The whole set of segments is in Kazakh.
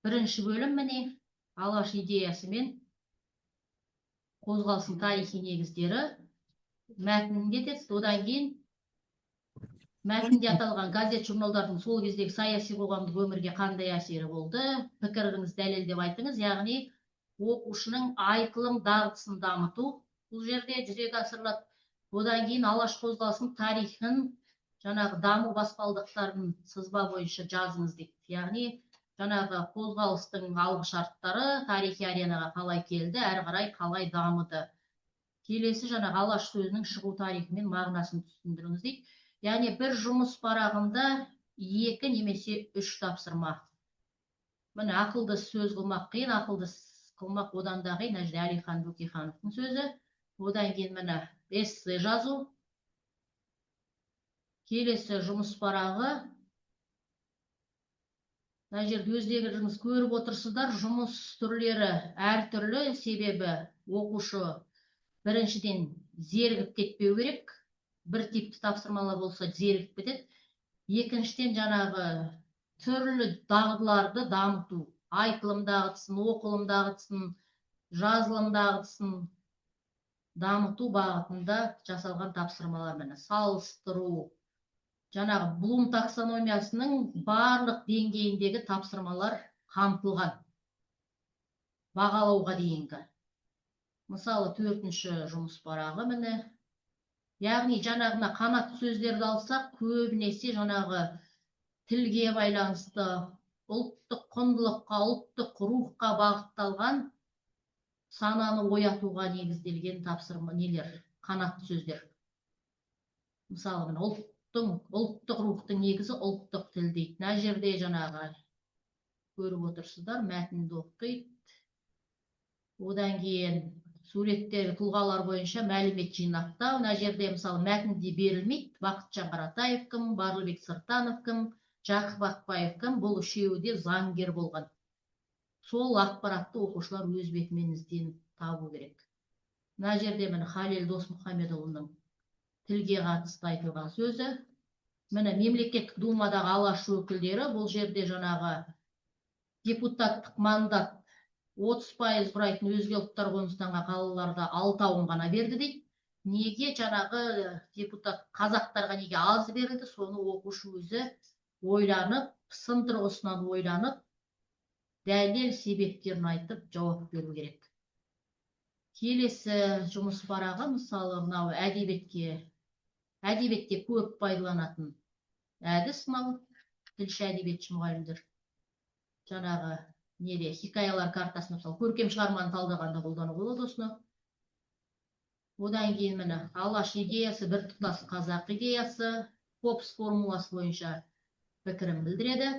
Бірінші бөлім міне алаш идеясы мен қозғалыстың тарихи негіздері мәтінін кетеді. Одан кейін мәтінде аталған газет журналдардың сол кездегі саяси қоғамдық өмірге қандай әсері болды, пікіріңізді дәлелдеп айтыңыз. Яғни оқушының айтылым дағдысын дамыту бұл жерде жүзеге асырылады. Одан кейін алаш қозғалысының тарихын, жаңағы даму баспалдақтарын сызба бойынша жазыңыз дейді. Яғни жаңағы қозғалыстың алғы шарттары тарихи аренаға қалай келді, әрі қарай қалай дамыды. Келесі жаңағы алаш сөзінің шығу тарихы мен мағынасын түсіндіріңіз дейді. Яғни бір жұмыс парағында 2 немесе 3 тапсырма. Міне ақылды сөз қылмақ қиын, ақылды қылмақ одан да қиын. Әлихан Бөкейхановтың сөзі. Одан кейін міне эссе жазу. Келесі жұмыс парағы. Мына жерде өздеріңіз көріп отырсыздар, жұмыс түрлері әртүрлі, себебі оқушы біріншіден зерігіп кетпеу керек. Бір типті тапсырмалар болса зерігіп кетеді. Екіншіден жаңағы түрлі дағдыларды дамыту, айтылым дағдысын, оқылым дағдысын, жазылым дағдысын дамыту бағытында жасалған тапсырмалар. Міне салыстыру, жаңағы Блум таксономиясының барлық деңгейіндегі тапсырмалар қамтылған, бағалауға дейінгі. Мысалы 4-ші жұмыс парағы міне. Яғни жаңағына қанат сөздерді алсақ, көбінесе жаңағы тілге байланысты, ұлттық құндылыққа, ұлттық рухқа бағытталған, сананы оятуға негізделген тапсырма нелер, қанат сөздер. Мысалы, ұлттық рухтың негізі ұлттық тіл дейді. Мына жерде жаңағы көріп отырсыздар, мәтінді оқиды. Одан кейін суреттегі тұлғалар бойынша мәлімет жинақтау. Мына жерде мысалы мәтінде берілмейді. Бақытжан Қаратаев кім, Барлыбек Сыртанов кім, Жақып Ақбаев кім, бұл үшеуі де заңгер болған. Сол ақпаратты оқушылар өз бетімен ізденіп табу керек. Мына жерде міне Халел Досмұхамедұлының тілге қатысты айтылған сөзі. Міне мемлекеттік думадағы алаш өкілдері, бұл жерде жаңағы депутаттық мандат 30% құрайтын өзге ұлттар қоныстанған қалаларда 6-ын ғана берді дейді. Неге жаңағы депутат қазақтарға неге аз берілді? Соны оқушы өзі ойланып, сын тұрғысынан ойланып, дәлел себептерін айтып жауап беру керек. Келесі жұмыс парағы, мысалы мынау әдебиетте көп пайдаланатын әдіс, мынау тілші әдебиетші мұғалімдер жаңағы неде хикаялар картасын, мысалы көркем шығарманы талдағанда қолдануға болады осыны. Одан кейін міне алаш идеясы, біртұтас қазақ идеясы, Попс формуласы бойынша пікірін білдіреді.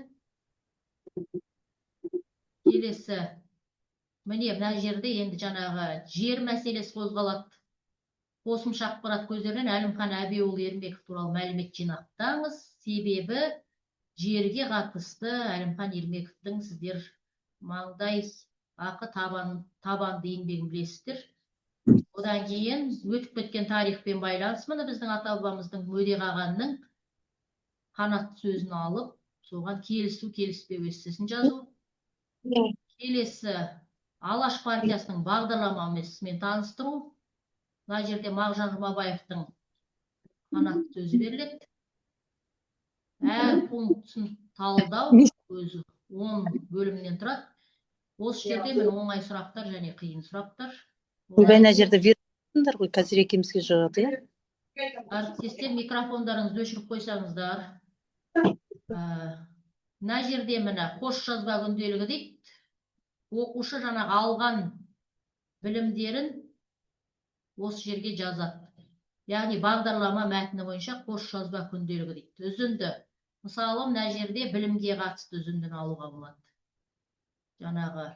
Келесі міне мына жерде енді жаңағы жер мәселесі қозғалады. Қосымша ақпарат көздерінен Әлімхан Әбеуұлы Ермеков туралы мәлімет жинақтаңыз. Себебі жерге қатысты Әлімхан Ермековтың сіздер маңдай ақы табанды еңбегін білесіздер. Одан кейін өтіп кеткен тарихпен байланыс, міне біздің ата-бабамыздың Мөде Қағанның қанат сөзін алып, соған келісу, келіспеу эссесін жазу. Келесі Алаш партиясының бағдарламасымен таныстыру. Мына жерде Мағжан Жұмабаевтың қанат сөзі беріледі. Әр пунктін талдау өзі 10 бөлімнен тұрады. Осы жерде мен оңай сұрақтар және қиын сұрақтар. Мына жерде версыңдар ғой, қазір екеумізге жауап. Әріптестер, микрофондарыңызды өшіріп қойсаңыздар. Мына жерде міне қос жазба күнделігі дейді. Оқушы жаңағы алған білімдерін осы жерге жазады. Яғни бағдарлама мәтіні бойынша қос жазба күнделігі дейді. Үзінді. Мысалы, мына жерде білімге қатысты үзіндіні алуға болады. Жаңағы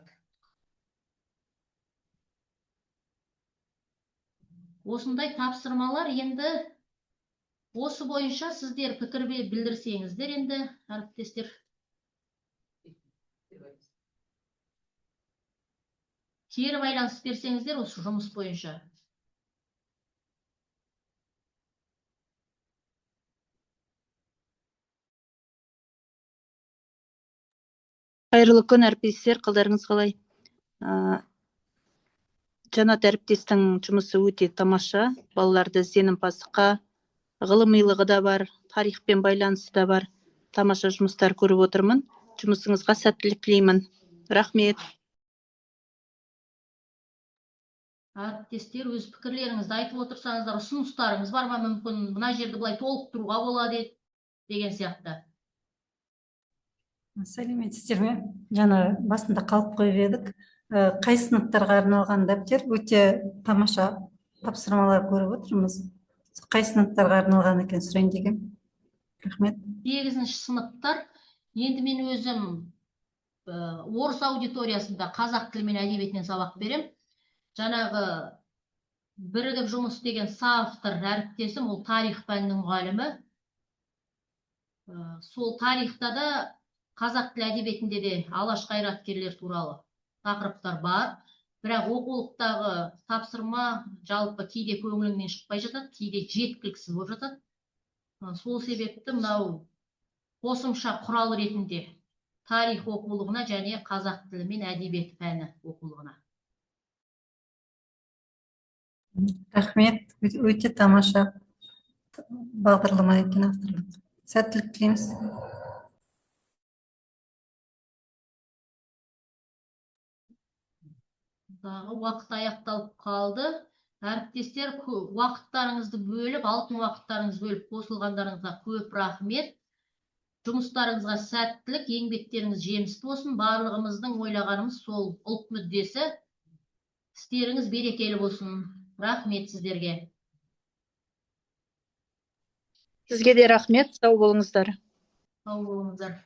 осындай тапсырмалар, енді осы бойынша сіздер пікір білдірсеңіздер, енді әріптестер. Кері байланыс берсеңіздер осы жұмыс бойынша. Қайырлы күн, әріптестер, қалдарыңыз қалай? Жанат әріптестің жұмысы өте тамаша. Балаларды ізденімпаздыққа, ғылымилығы да бар, тарихпен байланысы да бар. Тамаша жұмыстар көріп отырмын. Жұмысыңызға сәттілік тілеймін. Рахмет. Әріптестер, өз пікірлеріңізді айтып отырсаңыздар, ұсыныстарыңыз бар ма? Мүмкін мына жерді былай толықтыруға болады деген сияқты. Сәлеметсіздер ме? Жаңа басында қалып қойып едік. Қай сыныптарға арналған дәптер? Өте тамаша тапсырмалар көріп отырмыз. Қай сыныптарға арналған екен сұрайын деген. Рахмет. 8-ші сыныптар. Енді мен өзім орыс аудиториясында қазақ тілі мен әдебиетінен сабақ берем. Жаңағы бірігіп жұмыс деген соавтор әріптесім, ол тарих пәнінің мұғалімі. Сол тарихта да қазақ тілі әдебиетінде де алаш қайраткерлер туралы тақырыптар бар. Бірақ оқулықтағы тапсырма жалпы кейде көңіліңнен шықпай жатады, кейде жеткіліксіз болып жатады. Сол себепті мынау қосымша құрал ретінде тарих оқулығына және қазақ тілі мен әдебиет пәні оқулығына. Рахмет. Өте тамаша бағдарлама екен авторлық. Сәттілік тілейміз. Уақыт аяқталып қалды. Әріптестер, уақыттарыңызды бөліп, алтын уақыттарыңызды бөліп қосылғандарыңызға көп рахмет. Жұмыстарыңызға сәттілік, еңбектеріңіз жемісті болсын. Барлығымыздың ойлағанымыз сол ұлт мүддесі. Істеріңіз берекелі болсын. Рахмет сіздерге. Сізге де рахмет, сау болыңыздар. Сау болыңыздар.